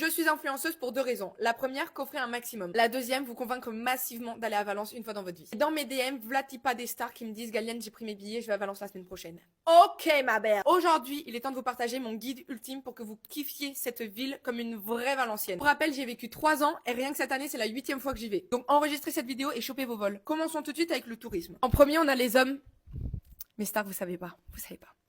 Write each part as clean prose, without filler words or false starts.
Je suis influenceuse pour 2 raisons. La première, qu'offrir un maximum. La deuxième, vous convaincre massivement d'aller à Valence une fois dans votre vie. Dans mes DM, vlati pas des stars qui me disent Galienne, j'ai pris mes billets, je vais à Valence la semaine prochaine. Ok ma belle. Aujourd'hui, il est temps de vous partager mon guide ultime pour que vous kiffiez cette ville comme une vraie Valencienne. Pour rappel, j'ai vécu 3 ans et rien que cette année, c'est la 8e fois que j'y vais. Donc enregistrez cette vidéo et chopez vos vols. Commençons tout de suite avec le tourisme. En premier, on a les hommes. Mais stars, vous savez pas.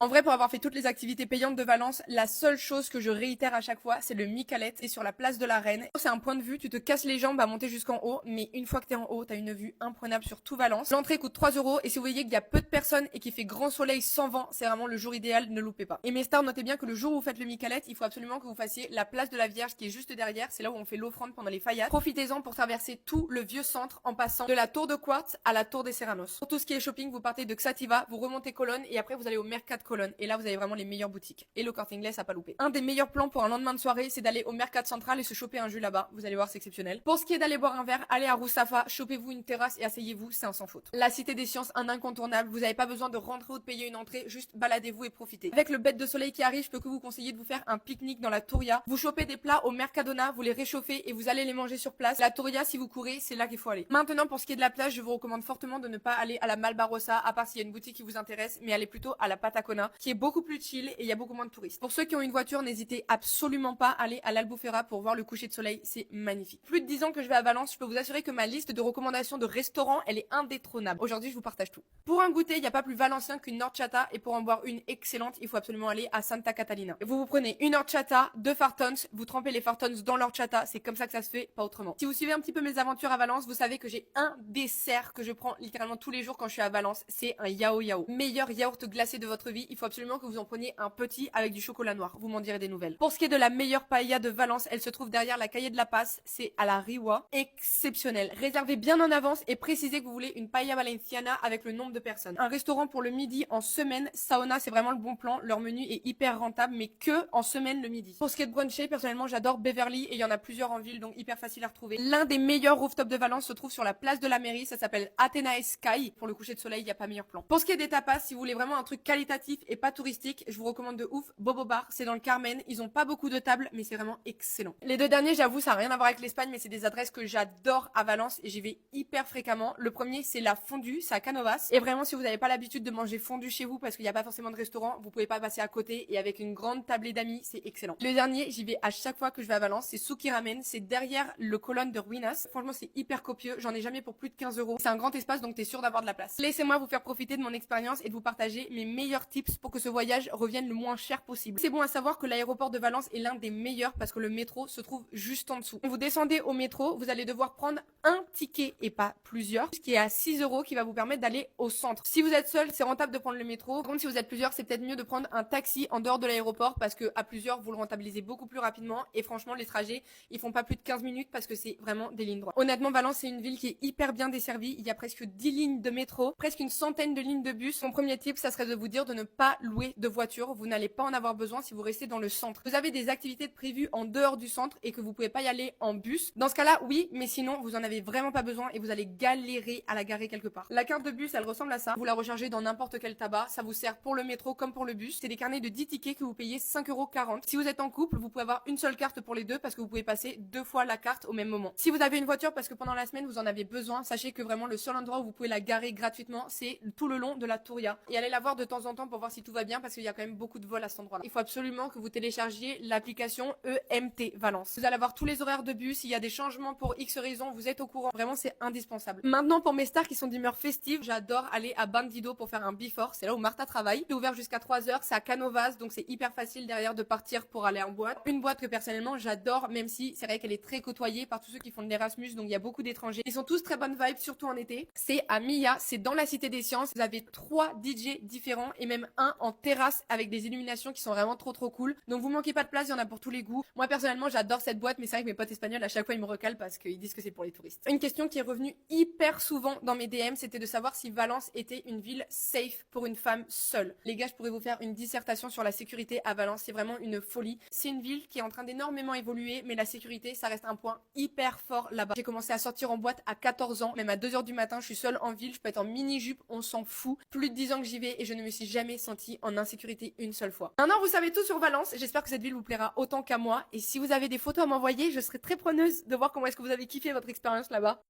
En vrai, pour avoir fait toutes les activités payantes de Valence, la seule chose que je réitère à chaque fois, c'est le Micalet. C'est sur la place de la Reine. C'est un point de vue, tu te casses les jambes à monter jusqu'en haut, mais une fois que t'es en haut, t'as une vue imprenable sur tout Valence. L'entrée coûte 3 euros et si vous voyez qu'il y a peu de personnes et qu'il fait grand soleil sans vent, c'est vraiment le jour idéal, ne loupez pas. Et mes stars, notez bien que le jour où vous faites le Micalet, il faut absolument que vous fassiez la place de la Vierge qui est juste derrière. C'est là où on fait l'offrande pendant les faillades. Profitez-en pour traverser tout le vieux centre en passant de la tour de Quartz à la tour des Serranos. Pour tout ce qui est shopping, vous partez de Xativa, vous remontez Colonne et après vous allez au Mercat Colonne. Et là, vous avez vraiment les meilleures boutiques. Et le Corte Inglés à pas louper. Un des meilleurs plans pour un lendemain de soirée, c'est d'aller au Mercat Central et se choper un jus là-bas. Vous allez voir, c'est exceptionnel. Pour ce qui est d'aller boire un verre, allez à Roussafa, chopez-vous une terrasse et asseyez-vous, c'est un sans faute. La Cité des Sciences, un incontournable. Vous n'avez pas besoin de rentrer ou de payer une entrée, juste baladez-vous et profitez. Avec le bête de soleil qui arrive, je peux que vous conseiller de vous faire un pique-nique dans la Touria. Vous chopez des plats au Mercadona, vous les réchauffez et vous allez les manger sur place. La Touria, si vous courez, c'est là qu'il faut aller. Maintenant, pour ce qui est de la plage, je vous recommande fortement de ne pas aller à la Malbarossa, à part s'il y a une boutique qui vous intéresse, mais allez plutôt à la Patacona, qui est beaucoup plus chill et il y a beaucoup moins de touristes. Pour ceux qui ont une voiture, n'hésitez absolument pas à aller à l'Albufera pour voir le coucher de soleil, c'est magnifique. Plus de 10 ans que je vais à Valence, je peux vous assurer que ma liste de recommandations de restaurants, elle est indétrônable. Aujourd'hui, je vous partage tout. Pour un goûter, il n'y a pas plus valencien qu'une horchata et pour en boire une excellente, il faut absolument aller à Santa Catalina. Vous prenez une horchata, 2 fartons, vous trempez les fartons dans l'horchata, c'est comme ça que ça se fait, pas autrement. Si vous suivez un petit peu mes aventures à Valence, vous savez que j'ai un dessert que je prends littéralement tous les jours quand je suis à Valence, c'est un yao yao. Meilleur yaourt glacé de votre vie, il faut absolument que vous en preniez un petit avec du chocolat noir, vous m'en direz des nouvelles. Pour ce qui est de la meilleure paella de Valence, elle se trouve derrière la Calle de la Passe, c'est à la Riwa, exceptionnel. Réservez bien en avance et précisez que vous voulez une paella valenciana avec le nombre de personnes. Un restaurant pour le midi en semaine, Sauna, c'est vraiment le bon plan, leur menu est hyper rentable, mais que en semaine le midi. Pour ce qui est de bruncher, personnellement j'adore Beverly et il y en a plusieurs en ville, donc hyper facile à retrouver. L'un des meilleurs rooftops de Valence se trouve sur la place de la mairie, ça s'appelle Athenae Sky. Pour le coucher de soleil, il n'y a pas meilleur plan. Pour ce qui est des tapas, si vous voulez vraiment un truc qualitatif et pas touristique, je vous recommande de ouf Bobo Bar, c'est dans le Carmen, ils ont pas beaucoup de tables mais c'est vraiment excellent. Les 2 derniers, j'avoue, ça n'a rien à voir avec l'Espagne, mais c'est des adresses que j'adore à Valence et j'y vais hyper fréquemment. Le premier, c'est la fondue, c'est à Canovas. Et vraiment, si vous n'avez pas l'habitude de manger fondue chez vous parce qu'il n'y a pas forcément de restaurant, vous pouvez pas passer à côté et avec une grande tablée d'amis, c'est excellent. Le dernier, j'y vais à chaque fois que je vais à Valence, c'est Suki Ramen, c'est derrière le colonne de Ruinas. Franchement, c'est hyper copieux, j'en ai jamais pour plus de 15 euros. C'est un grand espace donc t'es sûr d'avoir de la place. Laissez-moi vous faire profiter de mon expérience et de vous partager mes meilleurs tips pour que ce voyage revienne le moins cher possible. C'est bon à savoir que l'aéroport de Valence est l'un des meilleurs parce que le métro se trouve juste en dessous. Quand vous descendez au métro, vous allez devoir prendre un ticket et pas plusieurs, ce qui est à 6 euros qui va vous permettre d'aller au centre. Si vous êtes seul, c'est rentable de prendre le métro. Par contre, si vous êtes plusieurs, c'est peut-être mieux de prendre un taxi en dehors de l'aéroport parce que à plusieurs, vous le rentabilisez beaucoup plus rapidement et franchement, les trajets, ils font pas plus de 15 minutes parce que c'est vraiment des lignes droites. Honnêtement, Valence, c'est une ville qui est hyper bien desservie. Il y a presque 10 lignes de métro, presque une centaine de lignes de bus. Mon premier tip, ça serait de vous dire de ne pas louer de voiture. Vous n'allez pas en avoir besoin si vous restez dans le centre. Vous avez des activités prévues en dehors du centre et que vous pouvez pas y aller en bus. Dans ce cas-là, oui, mais sinon, vous en avez vraiment pas besoin et vous allez galérer à la garer quelque part. La carte de bus, elle ressemble à ça. Vous la rechargez dans n'importe quel tabac. Ça vous sert pour le métro comme pour le bus. C'est des carnets de 10 tickets que vous payez 5,40 €. Si vous êtes en couple, vous pouvez avoir une seule carte pour les deux parce que vous pouvez passer 2 fois la carte au même moment. Si vous avez une voiture parce que pendant la semaine, vous en avez besoin, sachez que vraiment le seul endroit où vous pouvez la garer gratuitement, c'est tout le long de la Touria. Et allez la voir de temps en temps pour voir si tout va bien parce qu'il y a quand même beaucoup de vols à cet endroit-là. Il faut absolument que vous téléchargiez l'application EMT Valence. Vous allez avoir tous les horaires de bus, s'il y a des changements pour X raisons, vous êtes au courant. Vraiment, c'est indispensable. Maintenant, pour mes stars qui sont d'humeur festive, j'adore aller à Bandido pour faire un before. C'est là où Martha travaille. C'est ouvert jusqu'à 3 h, c'est à Canovas, donc c'est hyper facile derrière de partir pour aller en boîte. Une boîte que personnellement j'adore, même si c'est vrai qu'elle est très côtoyée par tous ceux qui font de l'Erasmus, donc il y a beaucoup d'étrangers. Ils sont tous très bonnes vibes, surtout en été. C'est à Mia, c'est dans la Cité des Sciences. Vous avez 3 DJ différents et même un en terrasse avec des illuminations qui sont vraiment trop cool. Donc vous manquez pas de place, il y en a pour tous les goûts. Moi personnellement, j'adore cette boîte, mais c'est vrai que mes potes espagnols à chaque fois ils me recalent parce qu'ils disent que c'est pour les touristes. Une question qui est revenue hyper souvent dans mes DM, c'était de savoir si Valence était une ville safe pour une femme seule. Les gars, je pourrais vous faire une dissertation sur la sécurité à Valence, c'est vraiment une folie. C'est une ville qui est en train d'énormément évoluer, mais la sécurité, ça reste un point hyper fort là-bas. J'ai commencé à sortir en boîte à 14 ans, même à 2 h du matin, je suis seule en ville, je peux être en mini-jupe, on s'en fout. Plus de 10 ans que j'y vais et je ne me suis jamais jamais senti en insécurité une seule fois. Maintenant, vous savez tout sur Valence. J'espère que cette ville vous plaira autant qu'à moi. Et si vous avez des photos à m'envoyer, je serai très preneuse de voir comment est-ce que vous avez kiffé votre expérience là-bas.